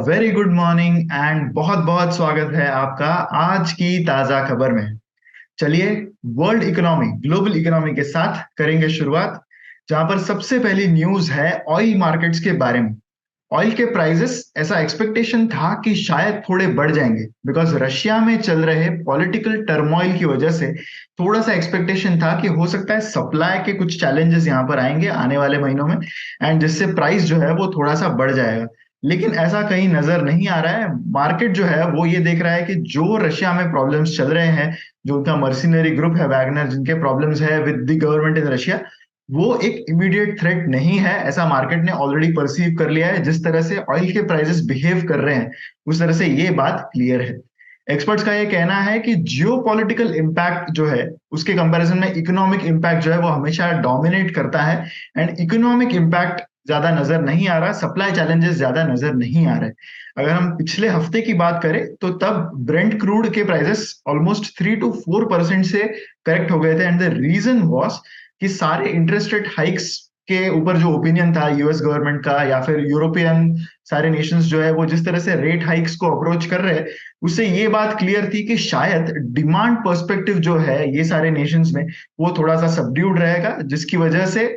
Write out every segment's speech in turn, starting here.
Very good morning and बहुत बहुत स्वागत है आपका आज की ताजा खबर में। चलिए, वर्ल्ड इकोनॉमी, ग्लोबल इकोनॉमी के साथ करेंगे शुरुआत, जहां पर सबसे पहली न्यूज है ऑयल मार्केट्स के बारे में। ऑयल के प्राइसेस, ऐसा एक्सपेक्टेशन था कि शायद थोड़े बढ़ जाएंगे बिकॉज रशिया में चल रहे पॉलिटिकल टर्मोइल की वजह से थोड़ा सा एक्सपेक्टेशन था कि हो सकता है सप्लाई के कुछ चैलेंजेस यहाँ पर आएंगे आने वाले महीनों में, एंड जिससे प्राइस जो है वो थोड़ा सा बढ़ जाएगा। लेकिन ऐसा कहीं नजर नहीं आ रहा है। मार्केट जो है वो ये देख रहा है कि जो रशिया में प्रॉब्लम्स चल रहे हैं, जो उनका मर्सिनरी ग्रुप है वैगनर, जिनके प्रॉब्लम्स है with the government in Russia, वो एक इमीडिएट थ्रेट नहीं है, ऐसा मार्केट ने ऑलरेडी परसीव कर लिया है। जिस तरह से ऑयल के प्राइसेस बिहेव कर रहे हैं उस तरह से ये बात क्लियर है। एक्सपर्ट्स का ये कहना है कि जियो पॉलिटिकल इम्पैक्ट जो है उसके कंपैरिजन में इकोनॉमिक इम्पैक्ट जो है वो हमेशा डोमिनेट करता है, एंड इकोनॉमिक इम्पैक्ट ज्यादा नजर नहीं आ रहा, सप्लाई चैलेंजेस ज्यादा नजर नहीं आ रहे। अगर हम पिछले हफ्ते की बात करें तो तब ब्रेंट क्रूड के प्राइसेस ऑलमोस्ट 3 to 4% से करेक्ट हो गए थे, एंड द रीजन वॉज कि सारे इंटरेस्ट रेट हाइक्स के ऊपर जो ओपिनियन था यूएस गवर्नमेंट का या फिर यूरोपियन सारे नेशंस जो है वो जिस तरह से रेट हाइक्स को अप्रोच कर रहे हैं, उससे ये बात क्लियर थी कि शायद डिमांड पर्सपेक्टिव जो है ये सारे नेशंस में वो थोड़ा सा सबड्यूड रहेगा, जिसकी वजह से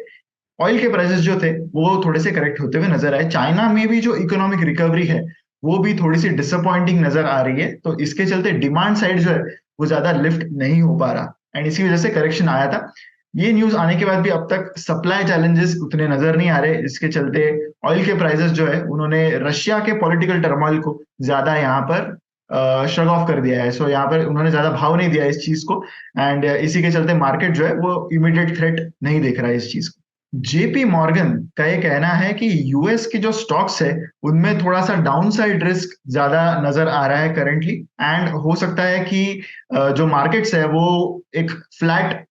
ऑयल के प्राइसेस जो थे वो थोड़े से करेक्ट होते हुए नजर आए। चाइना में भी जो इकोनॉमिक रिकवरी है वो भी थोड़ी सी डिसअपॉइंटिंग नजर आ रही है, तो इसके चलते डिमांड साइड जो है वो ज्यादा लिफ्ट नहीं हो पा रहा, एंड इसी वजह से करेक्शन आया था। ये न्यूज आने के बाद भी अब तक सप्लाई चैलेंजेस उतने नजर नहीं आ रहे, इसके चलते ऑयल के प्राइसेस जो है उन्होंने रशिया के पॉलिटिकल टर्मोइल को ज्यादा यहाँ पर श्रग ऑफ कर दिया है। सो यहाँ पर उन्होंने ज्यादा भाव नहीं दिया इस चीज को, एंड इसी के चलते मार्केट जो है वो इमीडिएट थ्रेट नहीं देख रहा है इस चीज को। जेपी मॉर्गन का ये कहना है कि यूएस के जो स्टॉक्स है उनमें थोड़ा सा डाउनसाइड रिस्क ज्यादा नजर आ रहा है करेंटली, एंड हो सकता है कि जो मार्केट्स है वो एक फ्लैट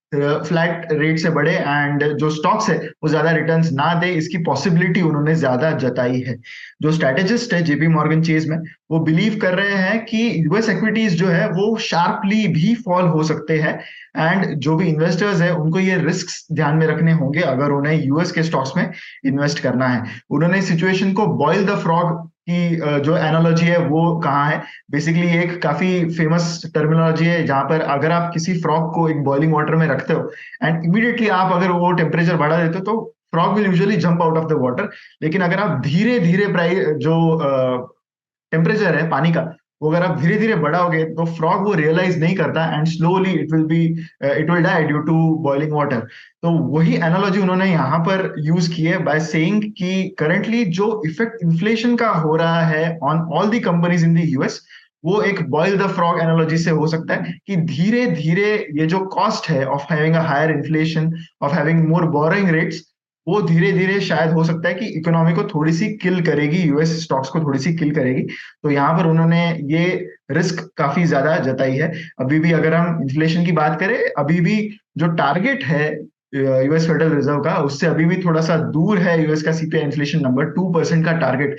रेट से बढ़े, एंड जो स्टॉक्स है वो ज्यादा रिटर्न्स ना दे, इसकी पॉसिबिलिटी उन्होंने ज्यादा जताई है। जो स्ट्रेटेजिस्ट है जेपी मॉर्गन चेज में, वो बिलीव कर रहे हैं कि यूएस इक्विटीज जो है वो शार्पली भी फॉल हो सकते हैं, एंड जो भी इन्वेस्टर्स है उनको ये रिस्क्स ध्यान में रखने होंगे अगर उन्हें यूएस के स्टॉक्स में इन्वेस्ट करना है। उन्होंने सिचुएशन को बॉयल द फ्रॉग की जो एनालॉजी है वो कहा है। बेसिकली एक काफी फेमस टर्मिनोलॉजी है जहां पर अगर आप किसी फ्रॉग को एक बॉइलिंग वाटर में रखते हो एंड इमीडिएटली आप अगर वो टेम्परेचर बढ़ा देते हो तो frog will usually jump out of the water. लेकिन अगर आप धीरे धीरे प्राइस जो टेम्परेचर है पानी का, वो अगर आप धीरे धीरे बढ़ाओगे तो फ्रॉग वो रियलाइज नहीं करता, and slowly it will die due to boiling water. तो वही एनालॉजी उन्होंने यहाँ पर यूज की है बाय सेइंग कि करंटली जो इफेक्ट इन्फ्लेशन का हो रहा है on all the companies in the US, वो एक बॉयल द फ्रॉग एनालॉजी से हो सकता है कि धीरे धीरे ये जो कॉस्ट है of having a higher inflation, of having more borrowing rates, वो धीरे धीरे शायद हो सकता है कि इकोनॉमी को थोड़ी सी किल करेगी, यूएस स्टॉक्स को थोड़ी सी किल करेगी। तो यहाँ पर उन्होंने ये रिस्क काफी ज्यादा जताई है। अभी भी अगर हम इन्फ्लेशन की बात करें, अभी भी जो टारगेट है यूएस फेडरल रिजर्व का, उससे अभी भी थोड़ा सा दूर है यूएस का सीपीआई इन्फ्लेशन नंबर। 2% का टारगेट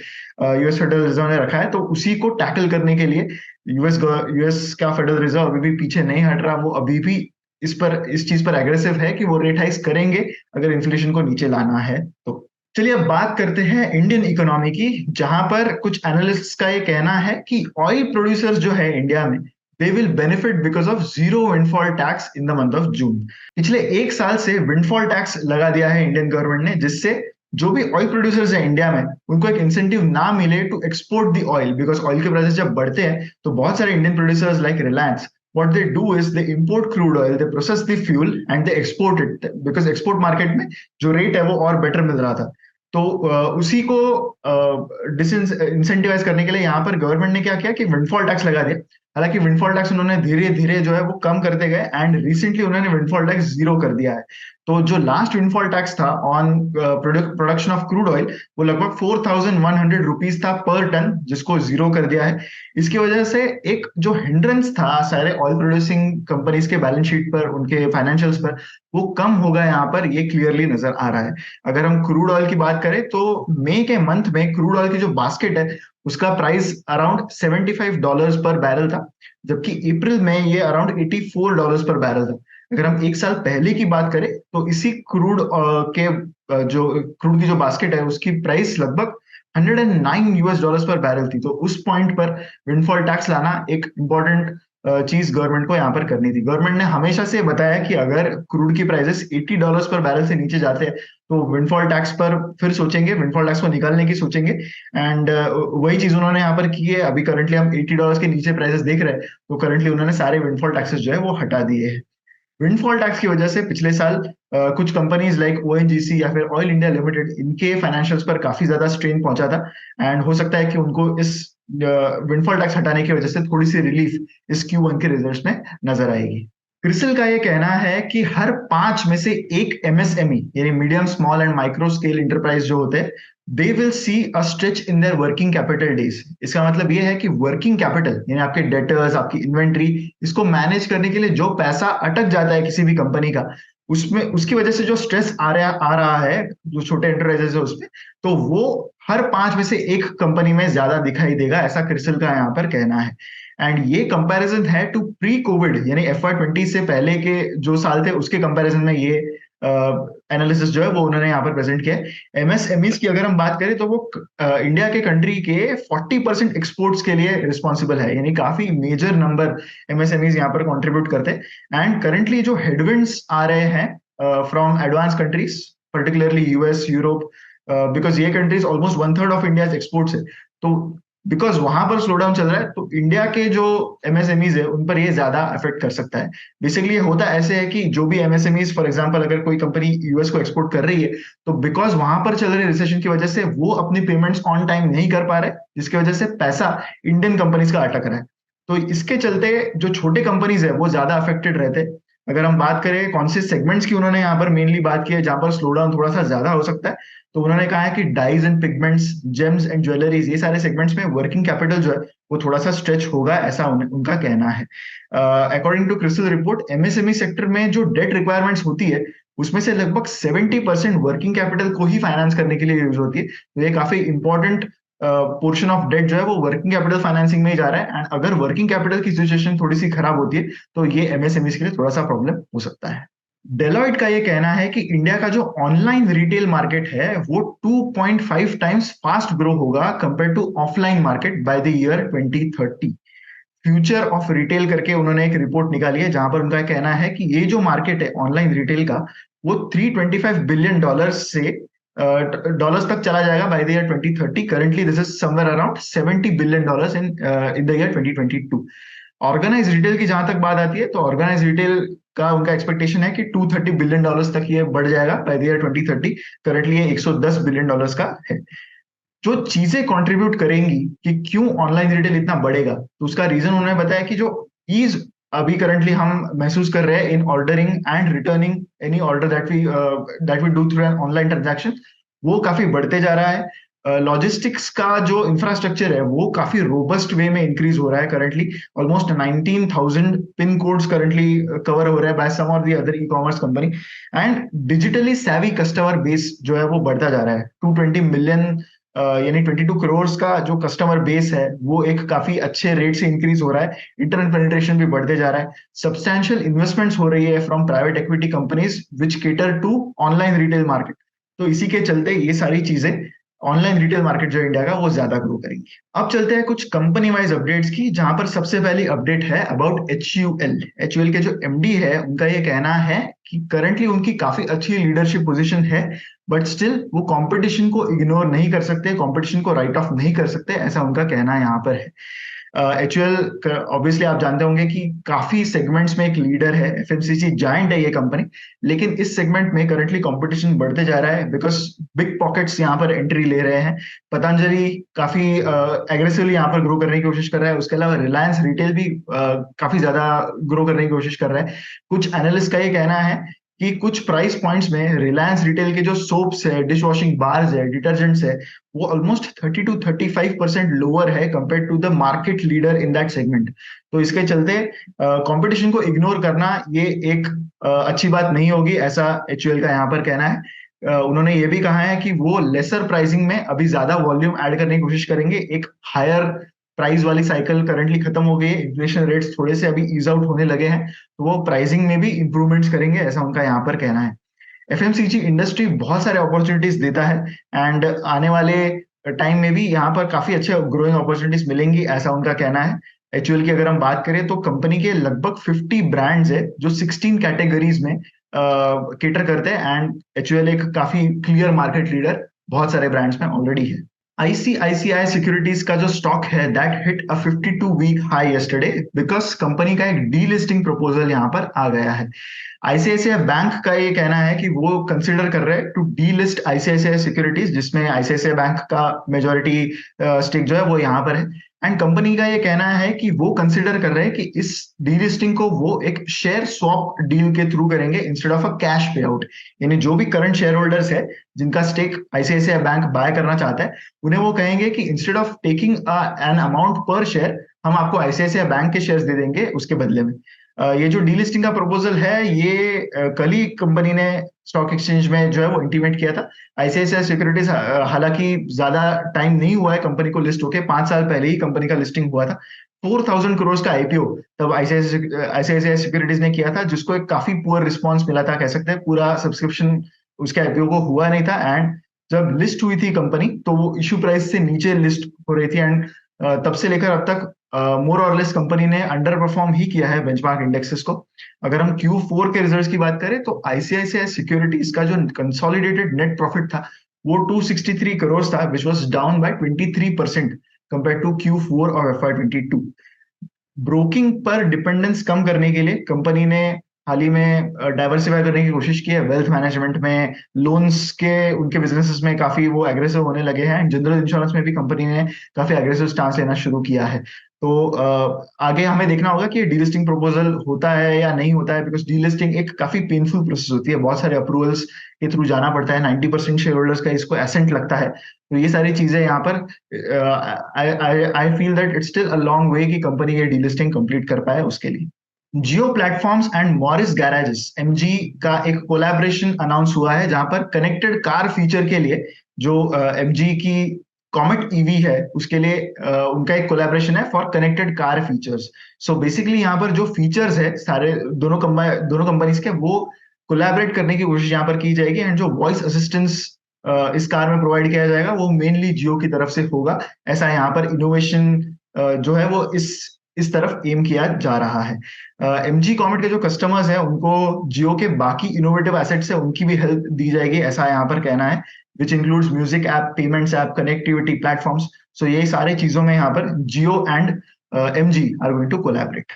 यूएस फेडरल रिजर्व ने रखा है, तो उसी को टैकल करने के लिए यूएस का फेडरल रिजर्व अभी भी पीछे नहीं हट रहा। वो अभी भी इस चीज पर एग्रेसिव है कि वो रेट हाइक्स करेंगे अगर इन्फ्लेशन को नीचे लाना है तो। चलिए अब बात करते हैं इंडियन इकोनॉमी की, जहां पर कुछ एनालिस्ट्स का ये कहना है कि ऑयल प्रोड्यूसर्स जो है इंडिया में, they will benefit because of zero windfall tax in the month of June. पिछले एक साल से विंडफॉल टैक्स लगा दिया है इंडियन गवर्नमेंट ने, जिससे जो भी ऑयल प्रोड्यूसर्स है इंडिया में उनको एक इंसेंटिव ना मिले to export the oil, because oil के प्राइसेस जब बढ़ते हैं तो बहुत सारे Indian producers like Reliance, what they do is they import crude oil, they process the fuel and they export it, because export market में जो रेट है वो और बेटर मिल रहा था। तो उसी को डिसइंसेंटिवाइज करने के लिए यहाँ पर गवर्नमेंट ने क्या किया कि विंडफॉल टैक्स लगा दिया। हालांकि विंडफॉल टैक्स उन्होंने धीरे धीरे जो है वो कम करते गए, एंड रिसेंटली उन्होंने विंडफॉल टैक्स जीरो कर दिया है। तो जो लास्ट विंडफॉल टैक्स था on production of crude oil, वो लगभग 4,100 रुपीज था पर टन, जिसको जीरो कर दिया है। इसकी वजह से एक जो हिंड्रेंस था सारे ऑयल प्रोड्यूसिंग कंपनीज के बैलेंस शीट पर, उनके फाइनेंशियल्स पर, वो कम होगा यहाँ पर, ये क्लियरली नजर आ रहा है। अगर हम क्रूड ऑयल की बात करें तो मई के मंथ में क्रूड ऑयल की जो बास्केट है उसका प्राइस अराउंड $75 पर बैरल था, जबकि अप्रैल में ये अराउंड $84 पर बैरल था। अगर हम एक साल पहले की बात करें तो इसी क्रूड के जो क्रूड की जो बास्केट है उसकी प्राइस लगभग $109 पर बैरल थी। तो उस पॉइंट पर विंडफॉल टैक्स लाना एक इंपॉर्टेंट चीज गवर्नमेंट को यहाँ पर करनी थी। गवर्नमेंट ने हमेशा से बताया कि अगर क्रूड की प्राइसेस $80 पर बैरल से नीचे जाते हैं तो विंडफॉल टैक्स पर फिर सोचेंगे, विंडफॉल टैक्स को निकालने की सोचेंगे। एंड वही चीज उन्होंने यहाँ पर की है। अभी करंटली हम $80 के नीचे प्राइसेस देख रहे हैं, तो करंटली उन्होंने सारे विंडफॉल टैक्सेस जो है वो हटा दिए हैं। विंडफॉल टैक्स की वजह से पिछले साल कुछ कंपनीज लाइक ओएनजीसी या फिर ऑयल इंडिया लिमिटेड, इनके फाइनेंशियल्स पर काफी ज्यादा स्ट्रेन पहुंचा था। एंड हो सकता है कि उनको इस विंडफॉल टैक्स हटाने की वजह से थोड़ी सी रिलीफ इस Q1 के रिजल्ट्स में नजर आएगी। क्रिसिल का ये कहना है कि हर 5 में से एक एमएसएमई यानी medium small and micro scale enterprise जो होते हैं, they will see a stretch in their working capital days. इसका मतलब ये है कि वर्किंग कैपिटल यानी आपके डेटर्स, आपकी इन्वेंट्री, इसको मैनेज करने के लिए जो पैसा अटक जाता है किसी भी कंपनी का, उसमें उसकी वजह से जो स्ट्रेस आ रहा है जो छोटे एंटरप्राइजेस है उसमें, तो वो हर 5 में से एक कंपनी में ज्यादा दिखाई देगा, ऐसा क्रिसिल का यहाँ पर कहना है। एंड ये कंपैरिजन है टू प्री कोविड यानी FY20 से पहले के जो साल थे उसके कंपैरिजन में ये एनालिसिस जो है वो उन्होंने यहाँ पर प्रेजेंट किया है। एमएसएमईज की अगर हम बात करें तो वो इंडिया के कंट्री के 40% एक्सपोर्ट्स के लिए रिस्पॉन्सिबल है, यानी काफी मेजर नंबर एमएसएमईज यहाँ पर कंट्रीब्यूट करते हैं। एंड करंटली जो हेडविंड्स आ रहे हैं from advance countries, particularly US, Europe, because ये countries almost 1/3 of India exports है, तो बिकॉज वहां पर स्लो डाउन चल रहा है तो इंडिया के जो एमएसएमईज है उन पर ये ज्यादा अफेक्ट कर सकता है। बेसिकली ये होता ऐसे है कि जो भी एमएसएमईज, फॉर एग्जांपल अगर कोई कंपनी यूएस को एक्सपोर्ट कर रही है, तो बिकॉज वहां पर चल रहे रिसेशन की वजह से वो अपनी पेमेंट्स ऑन टाइम नहीं कर पा रहे, जिसकी वजह से पैसा इंडियन कंपनीज का अटक रहा है। तो इसके चलते जो छोटे कंपनीज है वो ज्यादा अफेक्टेड रहते हैं। अगर हम बात करें कौन से सेगमेंट्स की, उन्होंने यहाँ पर मेनली बात की है जहां पर स्लो डाउन थोड़ा सा ज्यादा हो सकता है, तो उन्होंने कहा है कि dyes and pigments, gems and jewelleries, ये सारे सेगमेंट्स में वर्किंग कैपिटल जो है वो थोड़ा सा स्ट्रेच होगा, ऐसा उनका कहना है। According to CRISIL report, MSME sector में जो डेट रिक्वायरमेंट्स होती है उसमें से लगभग 70% वर्किंग कैपिटल को ही फाइनेंस करने के लिए यूज होती है। तो ये काफी इंपॉर्टेंट पोर्शन ऑफ डेट जो है वो वर्किंग कैपिटल फाइनेंसिंग में ही जा रहा है। एंड अगर वर्किंग कैपिटल की सिचुएशन थोड़ी सी खराब होती है तो ये एमएसएमई के लिए थोड़ा सा प्रॉब्लम हो सकता है। डेलॉइट का ये कहना है कि इंडिया का जो ऑनलाइन रिटेल मार्केट है वो 2.5 टाइम्स फास्ट ग्रो होगा compare to offline market by the year 2030। Future of retail करके उन्होंने एक रिपोर्ट निकाली है जहां पर उनका कहना है कि ये जो मार्केट है ऑनलाइन रिटेल का वो $325 बिलियन से डॉलर्स तक चला जाएगा by the year 2030। Currently this is somewhere around $70 billion in the year 2022। Organise retail की जहां तक बात आती है तो ऑर्गेनाइज रिटेल का उनका एक्सपेक्टेशन है कि $230 बिलियन तक ये बढ़ जाएगा बाय द ईयर 2030। करंटली ये $110 बिलियन का है। जो चीजें कंट्रीब्यूट करेंगी कि क्यों ऑनलाइन रिटेल इतना बढ़ेगा, तो उसका रीजन उन्होंने बताया कि जो ईज अभी करंटली हम महसूस कर रहे हैं in ordering and returning any order that we do through an online transaction, वो काफी बढ़ते जा रहा है। लॉजिस्टिक्स का जो इंफ्रास्ट्रक्चर है वो काफी रोबस्ट वे में इंक्रीज हो रहा है। Currently almost 19,000 pin codes currently cover हो रहा है बाय सम और the other e commerce company. And digitally savvy customer base जो है वो बढ़ता जा रहा है। 220 मिलियन यानी 22 करोड़ का जो कस्टमर बेस है वो एक काफी अच्छे रेट से इंक्रीज हो रहा है। इंटरनेट पेनिट्रेशन भी बढ़ते जा रहा है। सब्सटैंशियल इन्वेस्टमेंट्स हो रही है from private equity companies which cater to online retail market. तो इसी के चलते ये सारी चीजें ऑनलाइन रिटेल मार्केट जो इंडिया का वो ज्यादा ग्रो करेंगी। अब चलते हैं कुछ कंपनी वाइज अपडेट्स की, जहां पर सबसे पहली अपडेट है अबाउट HUL। HUL के जो MD है उनका ये कहना है कि करंटली उनकी काफी अच्छी लीडरशिप पोजीशन है, बट स्टिल वो कंपटीशन को इग्नोर नहीं कर सकते, कंपटीशन को राइट ऑफ नहीं कर सकते, ऐसा उनका कहना यहाँ पर है। HUL ऑब्वियसली आप जानते होंगे कि काफी सेगमेंट्स में एक लीडर है, FMCG जायंट है ये कंपनी, लेकिन इस सेगमेंट में करंटली कंपटीशन बढ़ते जा रहा है बिकॉज बिग पॉकेट्स यहाँ पर एंट्री ले रहे हैं। पतंजलि काफी एग्रेसिवली यहाँ पर ग्रो करने की कोशिश कर रहा है। उसके अलावा रिलायंस रिटेल भी काफी ज्यादा ग्रो करने की कोशिश कर रहा है। कुछ एनालिस्ट का ये कहना है कि कुछ प्राइस पॉइंट्स में रिलायंस रिटेल के जो सोप्स है, डिश वॉशिंग बार्स है, डिटर्जेंट्स है, वो ऑलमोस्ट 30 to 35% लोअर है compare to the market leader in that segment. तो इसके चलते कंपटीशन को इग्नोर करना ये एक अच्छी बात नहीं होगी, ऐसा HUL का यहाँ पर कहना है। उन्होंने ये भी कहा है कि वो लेसर प्राइसिंग में अभी ज्यादा वॉल्यूम ऐड करने की कोशिश करेंगे। एक हायर प्राइस वाली साइकिल करंटली खत्म हो गई है, इन्फ्लेशन रेट्स थोड़े से अभी ईज आउट होने लगे हैं, तो वो प्राइसिंग में भी इंप्रूवमेंट्स करेंगे, ऐसा उनका यहाँ पर कहना है। FMCG इंडस्ट्री बहुत सारे अपॉर्चुनिटीज देता है एंड आने वाले टाइम में भी यहाँ पर काफी अच्छे ग्रोइंग अपॉर्चुनिटीज मिलेंगी, ऐसा उनका कहना है। एचयूएल की अगर हम बात करें तो कंपनी के लगभग 50 ब्रांड्स है जो 16 कैटेगरीज में केटर करते हैं, एंड एचयूएल एक काफी क्लियर मार्केट लीडर बहुत सारे ब्रांड्स में ऑलरेडी है। आईसीआईसीआई सिक्योरिटीज का जो स्टॉक है that hit a 52 week high yesterday because company का एक डीलिस्टिंग प्रपोजल यहाँ पर आ गया है। आईसीआईसीआई बैंक का ये कहना है कि वो कंसिडर कर रहे हैं टू डीलिस्ट आईसीआईसीआई सिक्योरिटीज, जिसमें आईसीआईसीआई बैंक का मेजोरिटी स्टेक जो है वो यहाँ पर है। एंड कंपनी का ये कहना है कि वो कंसिडर कर रहे हैं कि इस डीलिस्टिंग को वो एक शेयर स्वैप डील के थ्रू करेंगे इंस्टेड ऑफ अ कैश पे आउट। यानी जो भी करंट शेयर होल्डर्स है जिनका स्टेक आईसीआईसीआई बैंक बाय करना चाहता है, उन्हें वो कहेंगे कि instead of taking an amount पर शेयर, हम आपको आईसीआईसीआई बैंक के शेयर्स दे देंगे उसके बदले में। ये जो डीलिस्टिंग का प्रपोजल है ये कल ही कंपनी ने स्टॉक एक्सचेंज में जो है वो इंटीमेट किया था। आईसीआईसीआई सिक्योरिटीज हालांकि ज्यादा टाइम नहीं हुआ है कंपनी को लिस्ट होके, 5 साल पहले ही कंपनी का लिस्टिंग हुआ था। 4000 करोड़ का आईपीओ तब आईसीआईसीआई सिक्योरिटीज ने किया था, जिसको एक काफी पुअर रिस्पॉन्स मिला था, कह सकते हैं पूरा सब्सक्रिप्शन उसके आईपीओ को हुआ नहीं था। एंड जब लिस्ट हुई थी कंपनी तो वो इश्यू प्राइस से नीचे लिस्ट हो रही थी, एंड तब से लेकर अब तक मोर और लेस कंपनी ने अंडर परफॉर्म ही किया है बेंचमार्क इंडेक्सेस को। अगर हम Q4 के रिजल्ट्स की बात करें तो आईसीआईसीआई सिक्योरिटीज का जो कंसोलिडेटेड नेट प्रॉफिट था वो 263 करोड़ था, which was down by 23% compare to Q4 of FY22। Broking पर डिपेंडेंस कम करने के लिए कंपनी ने हाल ही में डाइवर्सिफाई करने की कोशिश की है। वेल्थ मैनेजमेंट में, लोन्स के उनके बिजनेसेस में काफी वो एग्रेसिव होने लगे हैं। जनरल इंश्योरेंस में भी कंपनी ने काफी एग्रेसिव स्टांस लेना शुरू किया है। तो आगे हमें देखना होगा कि डीलिस्टिंग प्रपोजल होता है या नहीं होता है, बिकॉज डीलिस्टिंग एक काफी पेनफुल प्रोसेस होती है, बहुत सारे अप्रूवल्स के थ्रू जाना पड़ता है। 90% शेयर होल्डर्स का इसको एसेंट लगता है। तो ये सारी चीजें यहाँ पर I feel that it's still a long way कि कंपनी ये डीलिस्टिंग कंप्लीट कर पाए उसके लिए। Jio platforms and Morris garages MG का एक कोलैबोरेशन अनाउंस हुआ है, जहां पर कनेक्टेड कार फीचर के लिए जो एमजी की कॉमेट ईवी है उसके लिए उनका एक कोलैबोरेशन है for connected car features. So basically यहाँ पर जो फीचर्स है सारे दोनों कंपनीज के, वो कोलैबोरेट करने की कोशिश यहाँ पर की जाएगी। एंड जो वॉइस असिस्टेंस इस कार में प्रोवाइड किया जाएगा वो मेनली जियो की तरफ से होगा। ऐसा यहाँ पर इनोवेशन जो है वो इस तरफ एम किया जा रहा है। एमजी कॉमेट के जो कस्टमर्स हैं उनको जियो के बाकी इनोवेटिव एसेट्स है उनकी भी हेल्प दी जाएगी, ऐसा यहाँ पर कहना है, which includes music app, payments app, connectivity platforms. So यही सारे चीजों में यहाँ पर Jio and MG are going to collaborate.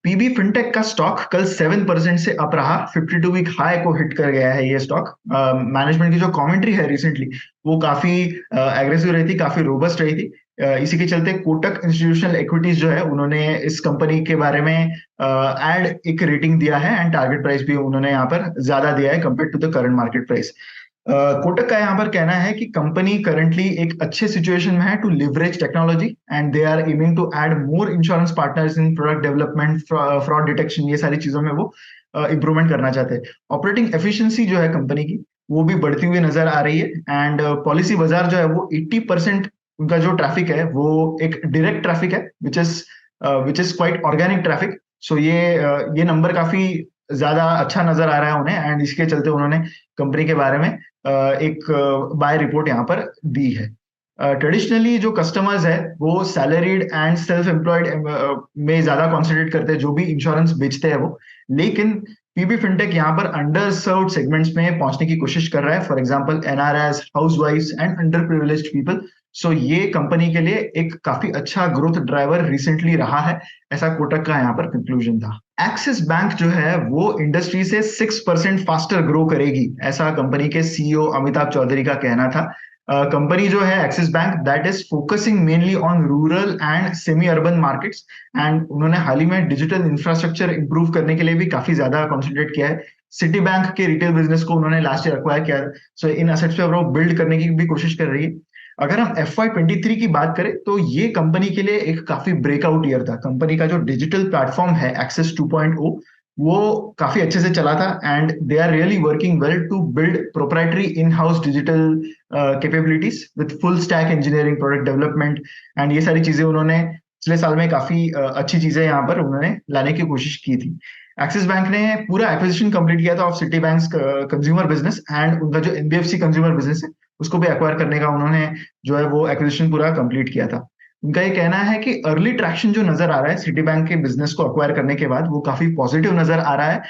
PB Fintech का स्टॉक कल 7% से अप रहा, 52 वीक हाई को हिट कर गया है ये स्टॉक। मैनेजमेंट की जो कमेंट्री है रिसेंटली वो काफी एग्रेसिव रही थी, काफी रोबस्ट रही थी। इसी के चलते कोटक इंस्टीट्यूशनल इक्विटीज जो है उन्होंने इस कंपनी के बारे में एड एक रेटिंग दिया है, एंड टारगेट प्राइस भी उन्होंने यहाँ पर ज्यादा दिया है compare to the current market price. Kotak का यहाँ पर कहना है कि कंपनी करंटली एक अच्छे सिचुएशन में है to leverage technology, and they are aiming to add more insurance partners in product development, fraud detection, ये सारी चीजों में वो इंप्रूवमेंट करना चाहते हैं। ऑपरेटिंग एफिशिएंसी जो है कंपनी की वो भी बढ़ती हुई नजर आ रही है। एंड पॉलिसी बाजार जो है वो 80% उनका जो ट्रैफिक है वो एक डायरेक्ट ट्रैफिक है, which is quite organic traffic. So ये नंबर काफी ज्यादा अच्छा नजर आ रहा है उन्हें, एंड इसके चलते उन्होंने कंपनी के बारे में एक बाय रिपोर्ट यहाँ पर दी है। ट्रेडिशनली जो कस्टमर्स है वो सैलरीड एंड सेल्फ एम्प्लॉयड में ज्यादा कॉन्सेंट्रेट करते हैं, जो भी इंश्योरेंस बेचते हैं वो। लेकिन पीबी फिनटेक यहाँ पर अंडर सर्व्ड सेगमेंट्स में पहुंचने की कोशिश कर रहा है, फॉर एग्जांपल एनआरएस, हाउसवाइफ्स and underprivileged people. So ये कंपनी के लिए एक काफी अच्छा ग्रोथ ड्राइवर रिसेंटली रहा है, ऐसा कोटक का यहाँ पर कंक्लूजन था। एक्सिस बैंक जो है वो इंडस्ट्री से 6% फास्टर ग्रो करेगी, ऐसा कंपनी के सीईओ अमिताभ चौधरी का कहना था। कंपनी जो है axis bank that is focusing mainly on rural and semi urban markets, and उन्होंने हाल ही में डिजिटल इंफ्रास्ट्रक्चर इंप्रूव करने के लिए भी काफी ज्यादा कॉन्सेंट्रेट किया है। सिटी बैंक के रिटेल बिजनेस को उन्होंने लास्ट ईयर एक्वायर किया, सो इन एसेट्स पे वो बिल्ड करने की भी कोशिश कर रही है। अगर हम FY23 की बात करें तो ये कंपनी के लिए एक काफी ब्रेकआउट ईयर था। कंपनी का जो डिजिटल प्लेटफॉर्म है एक्सेस 2.0 वो काफी अच्छे से चला था, and they are really working well to build proprietary in house digital capabilities with full stack engineering, product development, and ये सारी चीजें उन्होंने पिछले साल में काफी अच्छी चीजें यहाँ पर उन्होंने लाने की कोशिश की थी। एक्सिस बैंक ने पूरा एक्विजिशन कंप्लीट किया था of city bank consumer business, and उनका जो NBFC कंज्यूमर बिजनेस है उसको भी एक्वायर करने का उन्होंने जो है वो एक्विजिशन पूरा कंप्लीट किया था। उनका ये कहना है कि अर्ली ट्रैक्शन जो नजर आ रहा है सिटी बैंक के बिजनेस को अक्वायर करने के बाद, वो काफी पॉजिटिव नजर आ रहा है।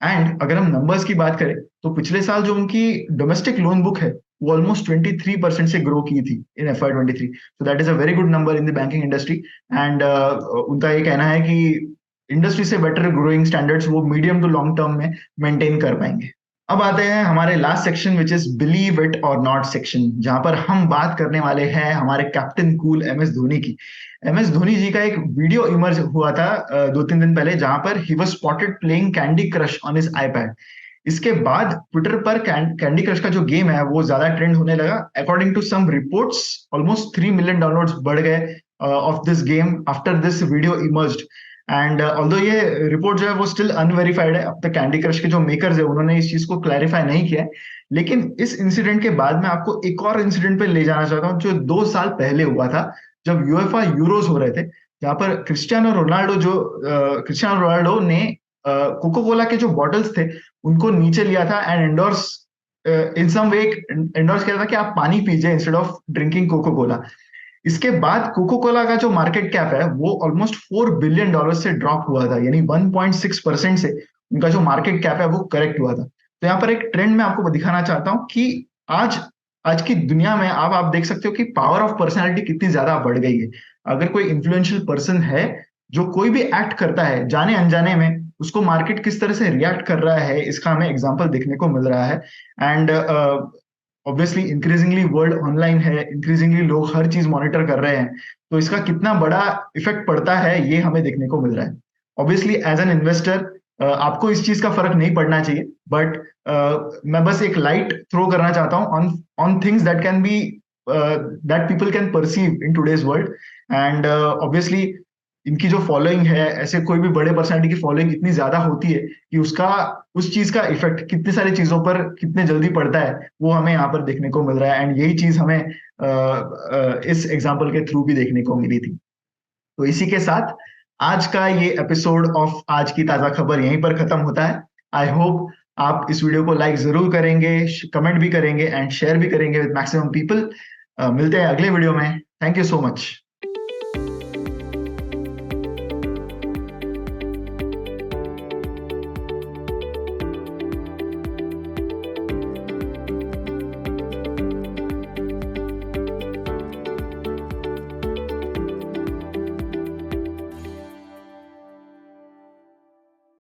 एंड अगर हम नंबर्स की बात करें तो पिछले साल जो उनकी डोमेस्टिक लोन बुक है वो ऑलमोस्ट 23% से ग्रो की थी इन FY23। So that is a very good number in the banking industry. And उनका ये कहना है कि इंडस्ट्री से बेटर ग्रोइंग स्टैंडर्ड्स वो मीडियम टू लॉन्ग टर्म में मेंटेन कर पाएंगे। अब आते हैं हमारे last section which is believe it और नॉट सेक्शन, जहां पर हम बात करने वाले हैं हमारे कैप्टन कूल MS धोनी की। MS धोनी जी का एक वीडियो इमर्ज हुआ था 2-3 दिन पहले, जहां पर he was spotted playing candy crush on his iPad। इसके बाद ट्विटर पर कैंडी क्रश का जो गेम है वो ज्यादा ट्रेंड होने लगा। According to some reports almost 3 million downloads बढ़ गए of this game after this video emerged. And although ये रिपोर्ट जो है वो स्टिल अनवेरिफाइड है, अब तक कैंडी क्रश के जो मेकर्स है उन्होंने इस चीज को क्लैरिफाई नहीं किया है। लेकिन इस इंसिडेंट के बाद मैं आपको एक और इंसिडेंट पे ले जाना चाहता हूँ जो 2 साल पहले हुआ था, जब यूएफा यूरोज हो रहे थे, जहां पर क्रिस्टियानो रोनाल्डो ने कोको कोला के जो बॉटल्स थे उनको नीचे लिया था and endorse in some way endorse किया था कि आप पानी पीजिए instead of drinking Coca Cola. इसके बाद कोको कोला का जो मार्केट कैप है वो ऑलमोस्ट $4 बिलियन से ड्रॉप हुआ था, यानी 1.6% से उनका जो मार्केट कैप है वो करेक्ट हुआ था। तो यहाँ पर एक ट्रेंड मैं आपको दिखाना चाहता हूँ कि आज आज की दुनिया में आप देख सकते हो कि पावर ऑफ पर्सनैलिटी कितनी ज्यादा बढ़ गई है। अगर कोई इन्फ्लुएंशियल पर्सन है जो कोई भी एक्ट करता है जाने अनजाने में, उसको मार्केट किस तरह से रिएक्ट कर रहा है इसका हमें एग्जाम्पल देखने को मिल रहा है। And obviously increasingly world online है, इंक्रीजिंगली लोग हर चीज मॉनिटर कर रहे हैं, तो इसका कितना बड़ा इफेक्ट पड़ता है ये हमें देखने को मिल रहा है। ऑब्वियसली एज एन इन्वेस्टर आपको इस चीज का फर्क नहीं पड़ना चाहिए, बट मैं बस एक लाइट थ्रो करना चाहता हूँ on on things that can be that people can perceive in today's world. And obviously इनकी जो फॉलोइंग है, ऐसे कोई भी बड़े पर्सनालिटी की फॉलोइंग इतनी ज्यादा होती है कि उसका उस चीज का इफेक्ट कितनी सारी चीजों पर कितने जल्दी पड़ता है वो हमें यहाँ पर देखने को मिल रहा है। एंड यही चीज हमें इस एग्जाम्पल के थ्रू भी देखने को मिली थी। तो इसी के साथ आज का ये एपिसोड ऑफ आज की ताजा खबर यहीं पर खत्म होता है। आई होप आप इस वीडियो को लाइक जरूर करेंगे, कमेंट भी करेंगे एंड शेयर भी करेंगे विद मैक्सिमम पीपल। मिलते हैं अगले वीडियो में। Thank you so much.